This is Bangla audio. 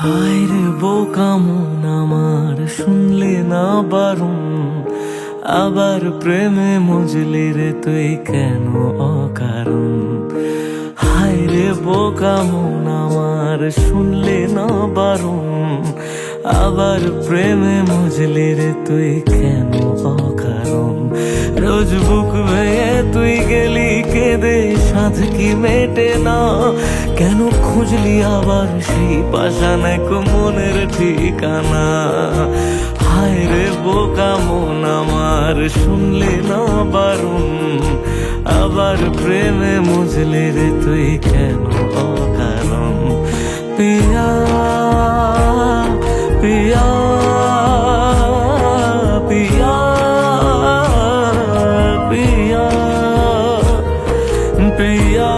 হায় রে বোকা মন আমার, শুনলে না বারণ, আবার প্রেমে মজলি রে তুই কেন অকারণ। হায় রে বোকা মন আমার, শুনলে না বারণ, আবার প্রেমে মজলি রে তুই কেন অকারণ। রোজ বুক ভেঙে তুই গেলি কেঁদে, সাধ কি মেটে না, কেন খুঁজলি আবার সেই পাষাণ এক মনের ঠিকানা। হায় রে বোকা মন আমার, শুনলে না বারণ, আবার প্রেমে মজলে রে তুই কেন অকারণ। পিয়া পিয়া পিয়া পিয়া পিয়া